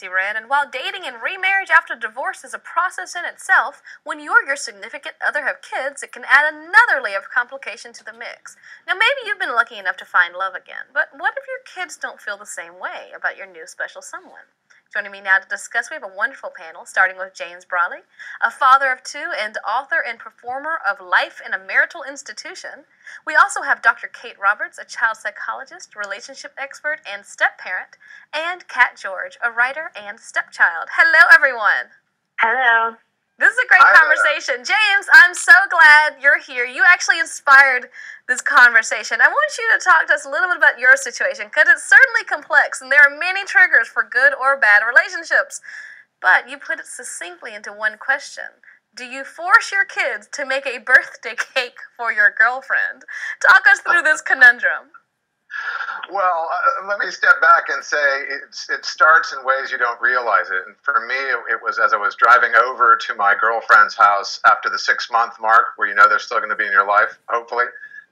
Nancy read, and while dating and remarriage after divorce is a process in itself, when you or your significant other have kids, it can add another layer of complication to the mix. Now, maybe you've been lucky enough to find love again, but what if your kids don't feel the same way about your new special someone? Joining me now to discuss, we have a wonderful panel, starting with James Brawley, a father of two and author and performer of Life in a Marital Institution. We also have Dr. Kate Roberts, a child psychologist, relationship expert, and step-parent, and Kat George, a writer and stepchild. Hello, everyone. Hello. This is a great conversation. James, I'm so glad you're here. You actually inspired this conversation. I want you to talk to us a little bit about your situation, because it's certainly complex, and there are many triggers for good or bad relationships. But you put it succinctly into one question. Do you force your kids to make a birthday cake for your girlfriend? Talk us through this conundrum. Well, let me step back and say it starts in ways you don't realize it. And for me, it was as I was driving over to my girlfriend's house after the 6-month mark, where you know they're still going to be in your life, hopefully.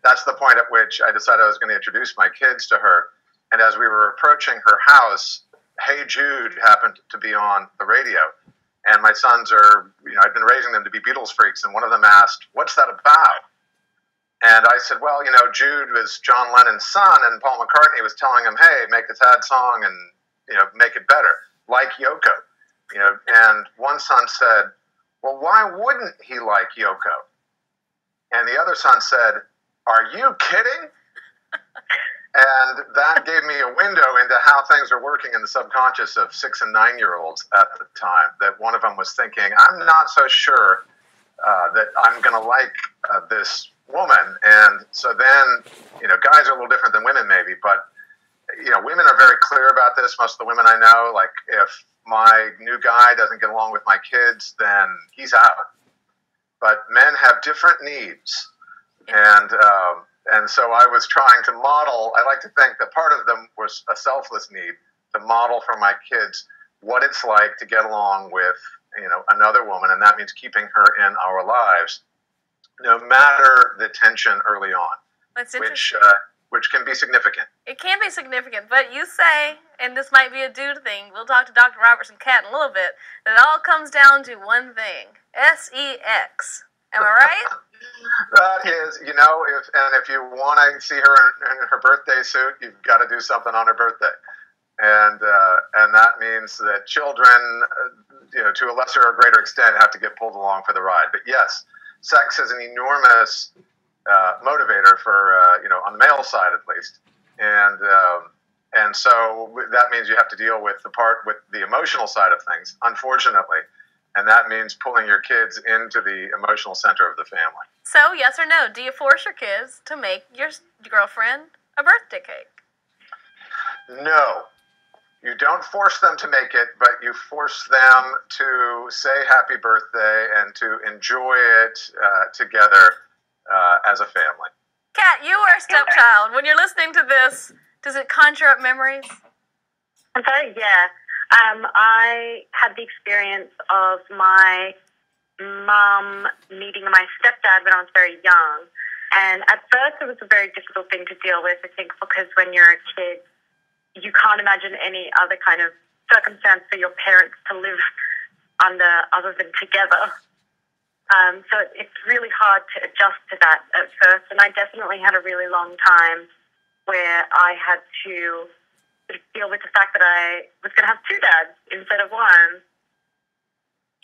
That's the point at which I decided I was going to introduce my kids to her. And as we were approaching her house, Hey Jude happened to be on the radio. And my sons are, I've been raising them to be Beatles freaks. And one of them asked, "What's that about?" And I said, well, Jude was John Lennon's son, and Paul McCartney was telling him, hey, make a sad song and, make it better, like Yoko. And one son said, well, why wouldn't he like Yoko? And the other son said, are you kidding? And that gave me a window into how things are working in the subconscious of 6- and 9-year-olds at the time, that one of them was thinking, I'm not so sure that I'm going to like this woman. And so then, guys are a little different than women maybe, but, women are very clear about this. Most of the women I know, like, if my new guy doesn't get along with my kids, then he's out. But men have different needs. And so I was trying to model, I like to think that part of them was a selfless need to model for my kids what it's like to get along with, another woman. And that means keeping her in our lives, no matter the tension early on, That's interesting. Which can be significant. It can be significant, but you say, and this might be a dude thing, we'll talk to Dr. Roberts and Kat in a little bit, that it all comes down to one thing, sex. Am I right? That is, if you want to see her in her birthday suit, you've got to do something on her birthday. And that means that children, to a lesser or greater extent, have to get pulled along for the ride. But yes, sex is an enormous motivator for, on the male side at least. And so that means you have to deal with the emotional side of things, unfortunately. And that means pulling your kids into the emotional center of the family. So, yes or no, do you force your kids to make your girlfriend a birthday cake? No. You don't force them to make it, but you force them to say happy birthday and to enjoy it together as a family. Kat, you are a stepchild. When you're listening to this, does it conjure up memories? I'm sorry, yeah. I had the experience of my mom meeting my stepdad when I was very young. And at first it was a very difficult thing to deal with, I think, because when you're a kid, you can't imagine any other kind of circumstance for your parents to live under other than together. So it's really hard to adjust to that at first. And I definitely had a really long time where I had to sort of deal with the fact that I was going to have 2 dads instead of 1.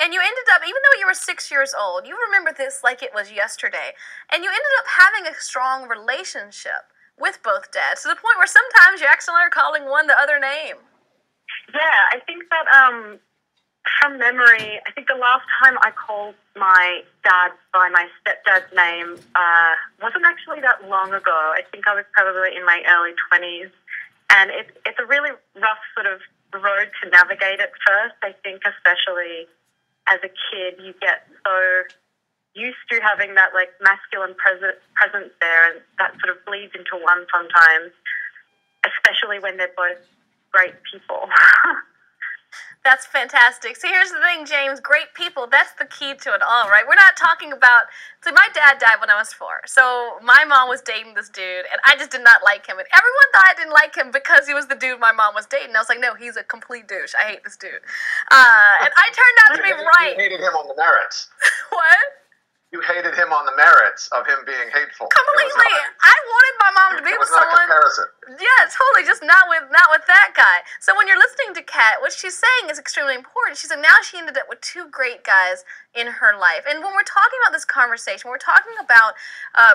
And you ended up, even though you were 6 years old, you remember this like it was yesterday, and you ended up having a strong relationship with both dads, to the point where sometimes you accidentally are calling one the other name. Yeah, I think that from memory, I think the last time I called my dad by my stepdad's name wasn't actually that long ago. I think I was probably in my early 20s. And it's a really rough sort of road to navigate at first. I think especially as a kid, you get so used to having that like masculine presence there, and that sort of bleeds into one sometimes, especially when they're both great people. That's fantastic. See, here's the thing, James. Great people, that's the key to it all, right? We're not talking about... So my dad died when I was 4. So my mom was dating this dude, and I just did not like him. And everyone thought I didn't like him because he was the dude my mom was dating. I was like, no, he's a complete douche. I hate this dude. And I turned out to be right. You hated him on the merits. What? You hated him on the merits of him being hateful. Completely. I wanted my mom to be with someone. It was not a comparison. Yeah, totally. Just not with that guy. So when you're listening to Kat, what she's saying is extremely important. She said now she ended up with 2 great guys in her life. And when we're talking about this conversation, we're talking about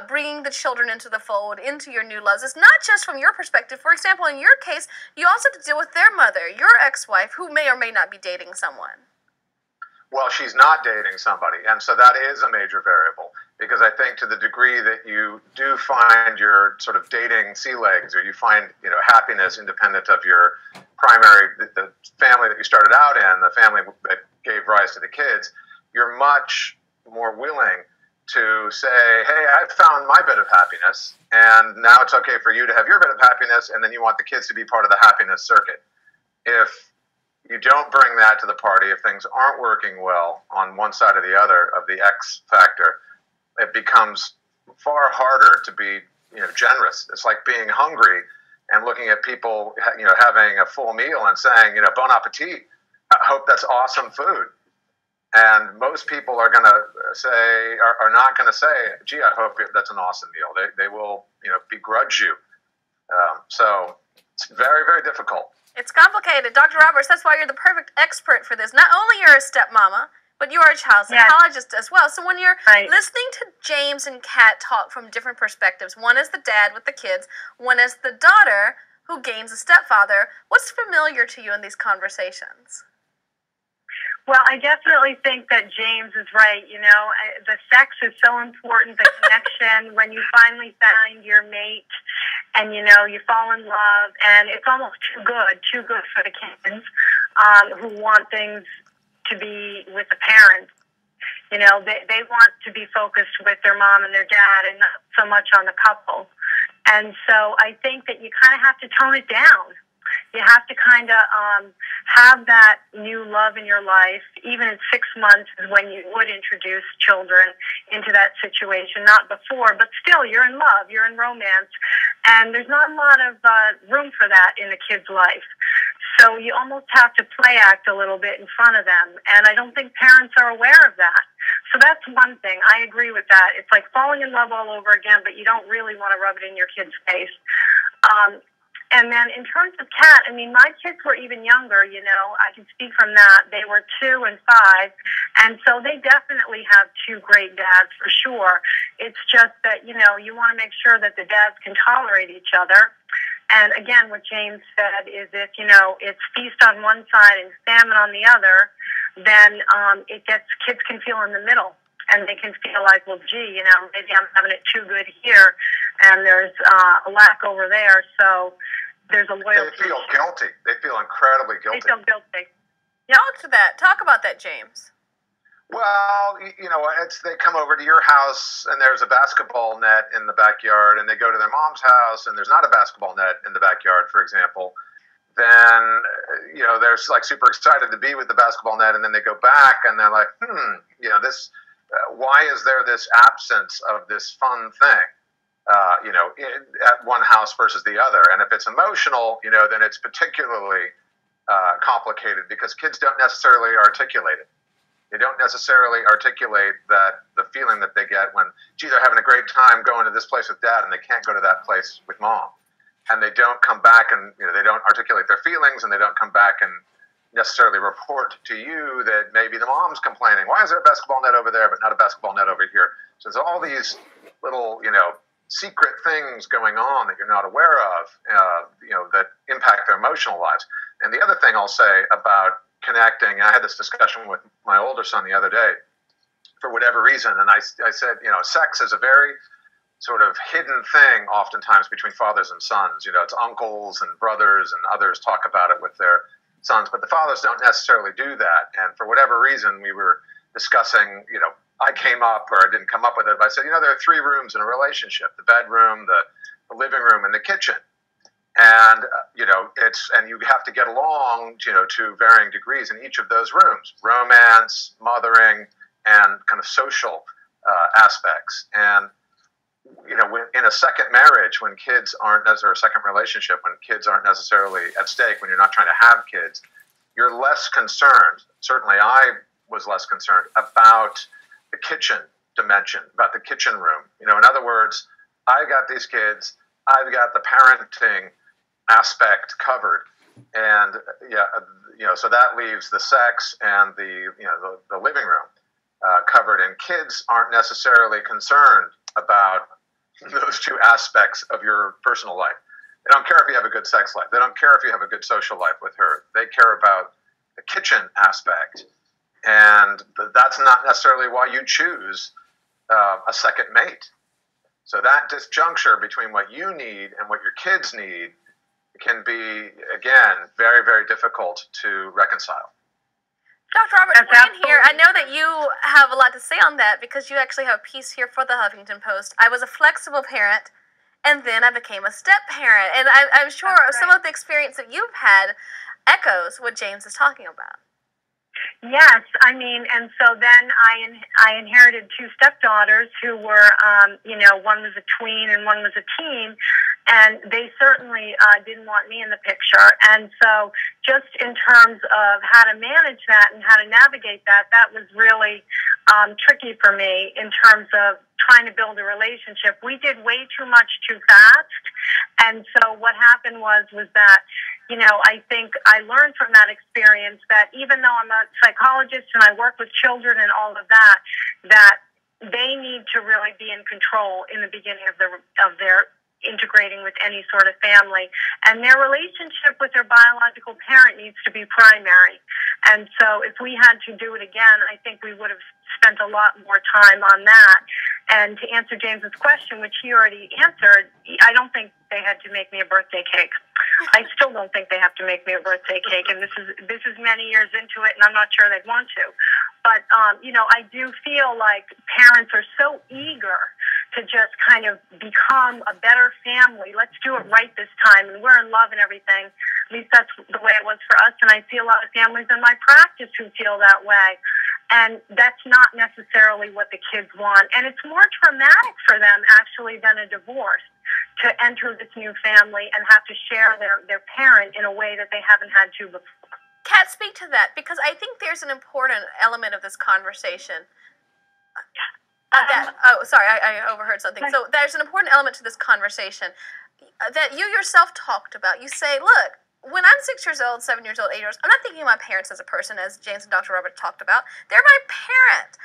bringing the children into the fold, into your new loves. It's not just from your perspective. For example, in your case, you also have to deal with their mother, your ex-wife, who may or may not be dating someone. Well, she's not dating somebody, and so that is a major variable, because I think to the degree that you do find your sort of dating sea legs, or you find, happiness independent of your primary, the family that you started out in, the family that gave rise to the kids, you're much more willing to say, hey, I've found my bit of happiness, and now it's okay for you to have your bit of happiness, and then you want the kids to be part of the happiness circuit. If you don't bring that to the party, if things aren't working well on one side or the other of the X factor, it becomes far harder to be, generous. It's like being hungry and looking at people, having a full meal and saying, bon appetit. I hope that's awesome food. And most people are going to say, are not going to say, gee, I hope that's an awesome meal. They will, begrudge you. So it's very, very difficult. It's complicated. Dr. Roberts, that's why you're the perfect expert for this. Not only you're a stepmama, but you are a child psychologist as well. So when you're listening to James and Kat talk from different perspectives, one is the dad with the kids, one is the daughter who gains a stepfather, what's familiar to you in these conversations? Well, I definitely think that James is right. The sex is so important, the connection, when you finally find your mate and, you fall in love, and it's almost too good for the kids who want things to be with the parents. They want to be focused with their mom and their dad and not so much on the couple. And so I think that you kind of have to tone it down. You have to kind of have that new love in your life. Even at 6 months is when you would introduce children into that situation, not before, but still you're in love, you're in romance, and there's not a lot of room for that in a kid's life. So you almost have to play act a little bit in front of them, and I don't think parents are aware of that. So that's one thing. I agree with that. It's like falling in love all over again, but you don't really want to rub it in your kid's face. And then in terms of Kat, my kids were even younger, I can speak from that. They were 2 and 5, and so they definitely have 2 great dads for sure. It's just that, you want to make sure that the dads can tolerate each other. And again, what James said is if, it's feast on one side and famine on the other, then kids can feel in the middle. And they can feel like, well, gee, maybe I'm having it too good here, and there's a lack over there. So there's a loyalty. They feel guilty. They feel incredibly guilty. They feel guilty. Talk about that, James. Well, they come over to your house, and there's a basketball net in the backyard, and they go to their mom's house, and there's not a basketball net in the backyard, for example. Then, they're like super excited to be with the basketball net, and then they go back, and they're like, this... why is there this absence of this fun thing, at one house versus the other? And if it's emotional, then it's particularly complicated because kids don't necessarily articulate it. They don't necessarily articulate the feeling that they get when, gee, they're having a great time going to this place with dad and they can't go to that place with mom. And they don't come back and, they don't articulate their feelings, and they don't come back and necessarily report to you that maybe the mom's complaining. Why is there a basketball net over there but not a basketball net over here? So there's all these little, secret things going on that you're not aware of, that impact their emotional lives. And the other thing I'll say about connecting, I had this discussion with my older son the other day for whatever reason, and I said, sex is a very sort of hidden thing oftentimes between fathers and sons. It's uncles and brothers and others talk about it with their sons, but the fathers don't necessarily do that. And for whatever reason, we were discussing, I came up, or I didn't come up with it, but I said, there are 3 rooms in a relationship: the bedroom, the living room, and the kitchen. And and you have to get along, to varying degrees in each of those rooms: romance, mothering, and kind of social aspects. And in a second marriage, when kids aren't necessarily, or a second relationship, when kids aren't necessarily at stake, when you're not trying to have kids, you're less concerned. Certainly, I was less concerned about the kitchen dimension, about the kitchen room. In other words, I got these kids, I've got the parenting aspect covered, and so that leaves the sex and the living room covered, and kids aren't necessarily concerned about those two aspects of your personal life. They don't care if you have a good sex life. They don't care if you have a good social life with her. They care about the kitchen aspect, and that's not necessarily why you choose a second mate. So that disjuncture between what you need and what your kids need can be, again, very, very difficult to reconcile. Dr. Robert, in here, I know that you have a lot to say on that because you actually have a piece here for the Huffington Post. I was a flexible parent, and then I became a step parent. And I'm sure some of the experience that you've had echoes what James is talking about. Yes, and so then I inherited two stepdaughters who were, one was a tween and one was a teen, and they certainly didn't want me in the picture. And so just in terms of how to manage that and how to navigate that, that was really tricky for me in terms of trying to build a relationship. We did way too much too fast, and so what happened was that, I think I learned from that experience that even though I'm a psychologist and I work with children and all of that, that they need to really be in control in the beginning of their integrating with any sort of family. And their relationship with their biological parent needs to be primary. And so if we had to do it again, I think we would have spent a lot more time on that. And to answer James's question, which he already answered, I don't think they had to make me a birthday cake. I still don't think they have to make me a birthday cake, and this is many years into it, and I'm not sure they'd want to. But, I do feel like parents are so eager to just kind of become a better family. Let's do it right this time, and we're in love and everything. At least that's the way it was for us, and I see a lot of families in my practice who feel that way. And that's not necessarily what the kids want. And it's more traumatic for them, actually, than a divorce, to enter this new family and have to share their parent in a way that they haven't had to before. Kat, speak to that, because I think there's an important element of this conversation. I overheard something. So there's an important element to this conversation that you yourself talked about. You say, look, when I'm 6 years old, 7 years old, 8 years old, I'm not thinking of my parents as a person, as James and Dr. Robert talked about. They're my parent.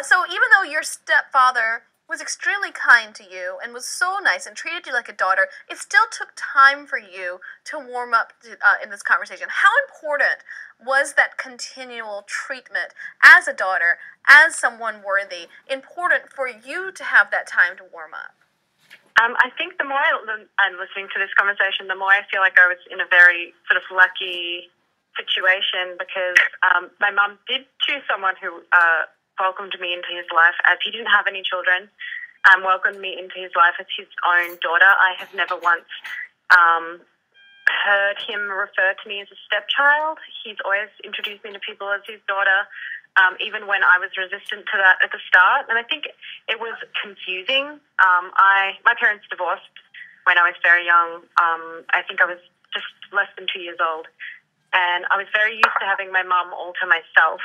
So even though your stepfather was extremely kind to you and was so nice and treated you like a daughter, it still took time for you to warm up in this conversation. How important was that continual treatment as a daughter, as someone worthy, important for you to have that time to warm up? I think the more I'm listening to this conversation, the more I feel like I was in a very sort of lucky situation because my mum did choose someone who welcomed me into his life as he didn't have any children, welcomed me into his life as his own daughter. I have never once heard him refer to me as a stepchild. He's always introduced me to people as his daughter, even when I was resistant to that at the start. And I think it was confusing. My parents divorced when I was very young. I think I was just less than 2 years old. And I was very used to having my mum all to myself.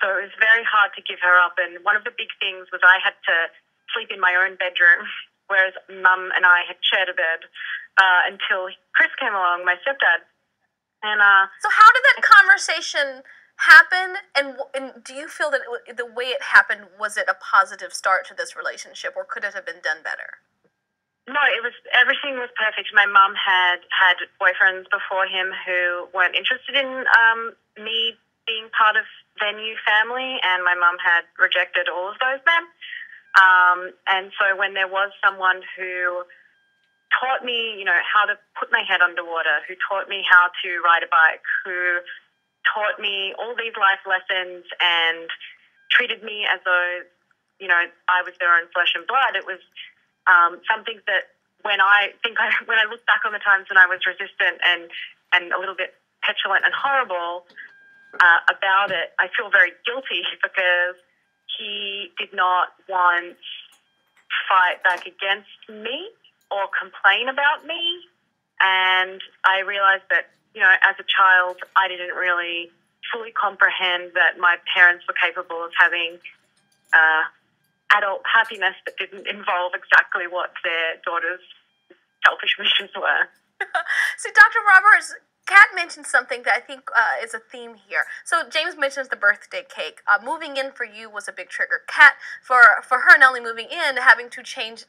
So it was very hard to give her up. And one of the big things was I had to sleep in my own bedroom, whereas Mum and I had shared a bed until Chris came along, my stepdad. And so how did that conversation happen? And do you feel that the way it happened, was it a positive start to this relationship, or could it have been done better? No, everything was perfect. My mum had boyfriends before him who weren't interested in me being part of their new family, and my mum had rejected all of those men. And so when there was someone who taught me, how to put my head underwater, who taught me how to ride a bike, who taught me all these life lessons and treated me as though, I was their own flesh and blood, it was something that when when I look back on the times when I was resistant and a little bit petulant and horrible about it, I feel very guilty because he did not once fight back against me or complain about me. And I realized that, as a child, I didn't really fully comprehend that my parents were capable of having adult happiness that didn't involve exactly what their daughter's selfish wishes were. So, Dr. Roberts, Kat mentioned something that I think is a theme here. So James mentions the birthday cake. Moving in for you was a big trigger. Kat, for her, not only moving in, having to change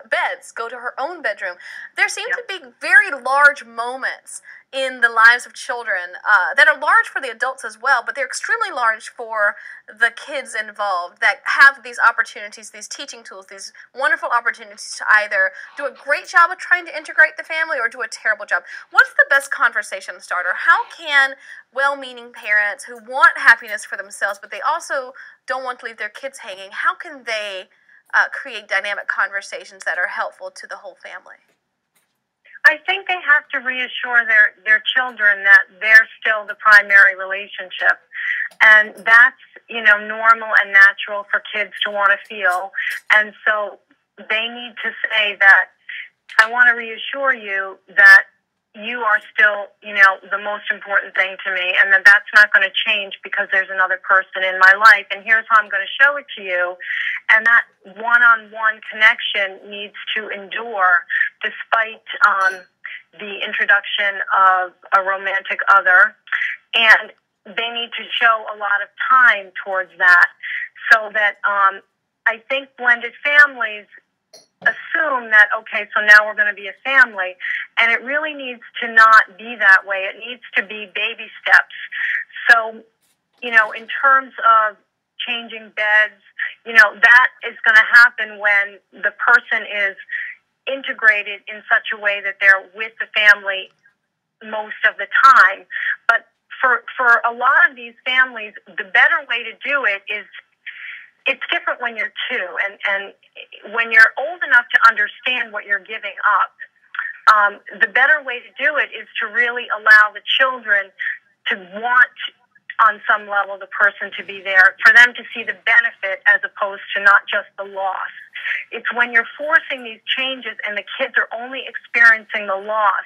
beds, go to her own bedroom. There seem to be very large moments in the lives of children that are large for the adults as well, but they're extremely large for the kids involved that have these opportunities, these teaching tools, these wonderful opportunities to either do a great job of trying to integrate the family or do a terrible job. What's the best conversation starter? How can well-meaning parents who want happiness for themselves, but they also don't want to leave their kids hanging, how can they create dynamic conversations that are helpful to the whole family? I think they have to reassure their children that they're still the primary relationship. And that's, normal and natural for kids to want to feel. And so they need to say that, I want to reassure you that you are still, the most important thing to me, and that that's not going to change because there's another person in my life. And here's how I'm going to show it to you. And that one-on-one connection needs to endure despite the introduction of a romantic other. And they need to show a lot of time towards that, so that I think blended families assume that, okay, so now we're going to be a family, and it really needs to not be that way. It needs to be baby steps. So, in terms of changing beds, that is going to happen when the person is integrated in such a way that they're with the family most of the time. But for a lot of these families, the better way to do it is, it's different when you're two, and when you're old enough to understand what you're giving up, the better way to do it is to really allow the children to want, on some level, the person to be there, for them to see the benefit as opposed to not just the loss. It's when you're forcing these changes and the kids are only experiencing the loss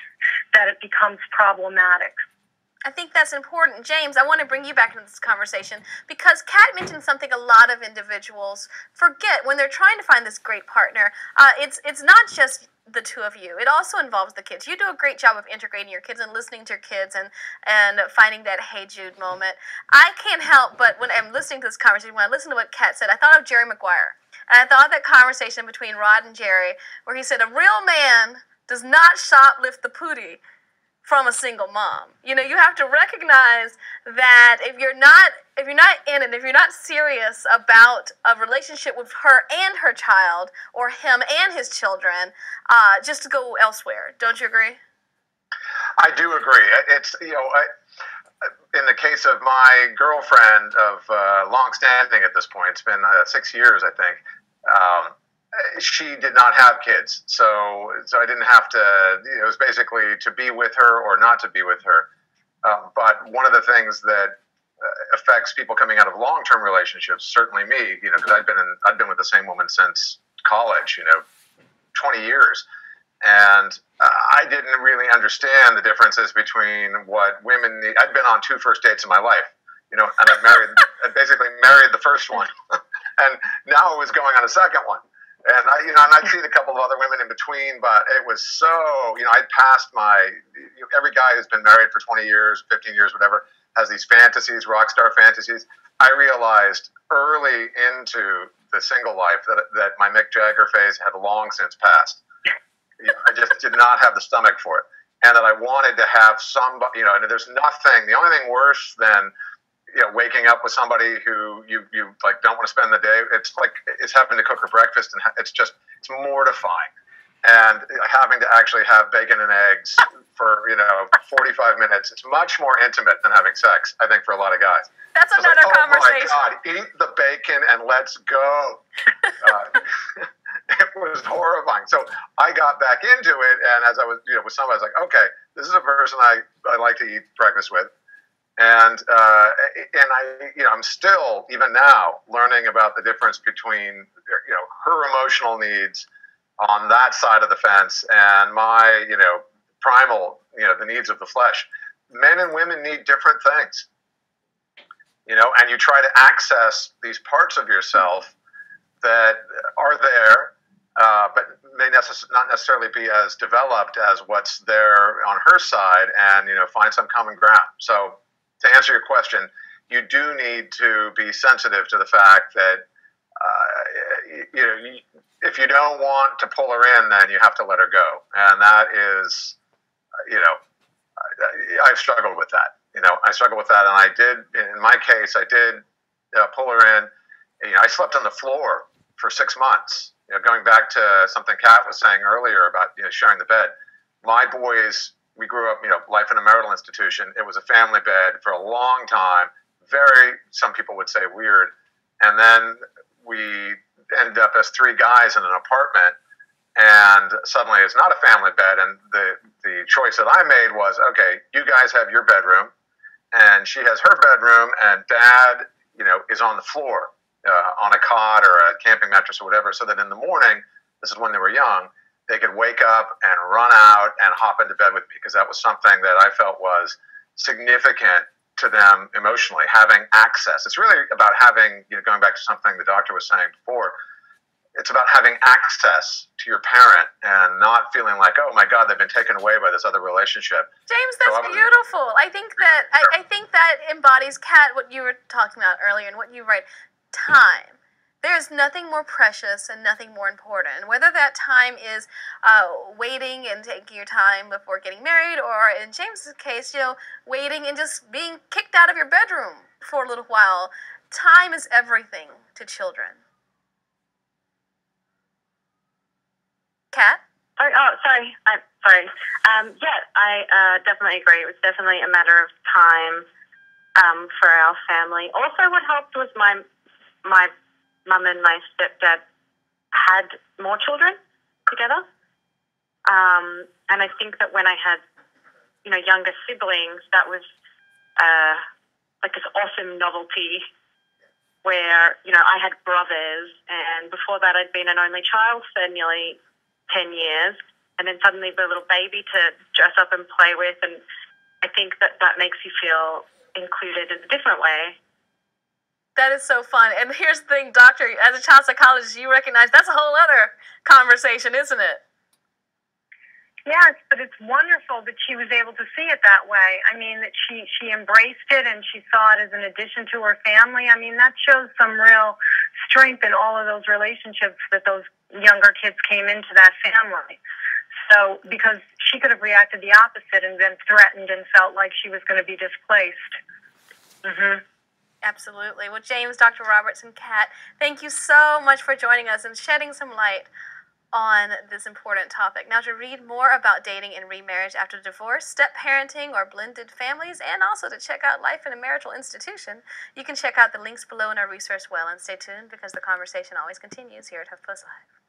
that it becomes problematic. I think that's important. James, I want to bring you back into this conversation because Kat mentioned something a lot of individuals forget when they're trying to find this great partner. It's not just the two of you. It also involves the kids. You do a great job of integrating your kids and listening to your kids and finding that Hey Jude moment. I can't help but when I'm listening to this conversation, when I listen to what Kat said, I thought of Jerry Maguire. And I thought of that conversation between Rod and Jerry where he said, a real man does not shoplift the pootie from a single mom. You have to recognize that if you're not in it, if you're not serious about a relationship with her and her child, or him and his children, just to go elsewhere. Don't you agree? I do agree. It's, in the case of my girlfriend of long standing at this point, it's been 6 years, I think. She did not have kids, so I didn't have to. It was basically to be with her or not to be with her. But one of the things that affects people coming out of long-term relationships, certainly me, because I've been with the same woman since college, 20 years, and I didn't really understand the differences between what women need. I'd been on 2 first dates in my life, and I basically married the first one, and now I was going on a second one. And I'd seen a couple of other women in between, but it was so, I'd passed every guy who's been married for 20 years, 15 years, whatever, has these fantasies, rock star fantasies. I realized early into the single life that my Mick Jagger phase had long since passed. I just did not have the stomach for it. And that I wanted to have somebody, and there's nothing, the only thing worse than waking up with somebody who you like don't want to spend the day. It's like it's having to cook her breakfast, and it's mortifying. And having to actually have bacon and eggs for 45 minutes, it's much more intimate than having sex, I think, for a lot of guys. That's another conversation. Oh my God, eat the bacon and let's go. It was horrifying. So I got back into it, and as I was, with somebody, I was like, okay, this is a person I like to eat breakfast with, and I'm still even now learning about the difference between her emotional needs on that side of the fence and my primal the needs of the flesh. Men and women need different things, and you try to access these parts of yourself that are there, but may not necessarily be as developed as what's there on her side, and find some common ground. So to answer your question, you do need to be sensitive to the fact that if you don't want to pull her in, then you have to let her go, and that is, I've struggled with that. I struggled with that, and I did. In my case, I did pull her in. I slept on the floor for 6 months. Going back to something Kat was saying earlier about sharing the bed. My boys, we grew up, life in a marital institution. It was a family bed for a long time. Some people would say weird. And then we ended up as 3 guys in an apartment, and suddenly it's not a family bed. And the choice that I made was, okay, you guys have your bedroom, and she has her bedroom, and Dad, is on the floor. On a cot or a camping mattress or whatever, so that in the morning, this is when they were young, they could wake up and run out and hop into bed with me, because that was something that I felt was significant to them emotionally, having access. It's really about having, going back to something the doctor was saying before, it's about having access to your parent and not feeling like, oh my God, they've been taken away by this other relationship. James, that's beautiful. I think that embodies, Kat, what you were talking about earlier and what you write. Time. There's nothing more precious and nothing more important. And whether that time is waiting and taking your time before getting married, or in James's case, waiting and just being kicked out of your bedroom for a little while, time is everything to children. Kat? Sorry. I'm sorry. I definitely agree. It was definitely a matter of time for our family. Also, what helped was my mum and my stepdad had more children together. And I think that when I had, younger siblings, that was like this awesome novelty where, I had brothers, and before that I'd been an only child for nearly 10 years, and then suddenly the little baby to dress up and play with, and I think that makes you feel included in a different way. That is so fun. And here's the thing, Doctor, as a child psychologist, you recognize that's a whole other conversation, isn't it? Yes, but it's wonderful that she was able to see it that way. I mean, that she embraced it and she saw it as an addition to her family. I mean, that shows some real strength in all of those relationships that those younger kids came into that family. So, because she could have reacted the opposite and been threatened and felt like she was going to be displaced. Mm-hmm. Absolutely. Well, James, Dr. Roberts, and Kat, thank you so much for joining us and shedding some light on this important topic. Now, to read more about dating and remarriage after divorce, step parenting, or blended families, and also to check out life in a marital institution, you can check out the links below in our resource well, and stay tuned because the conversation always continues here at HuffPost Live.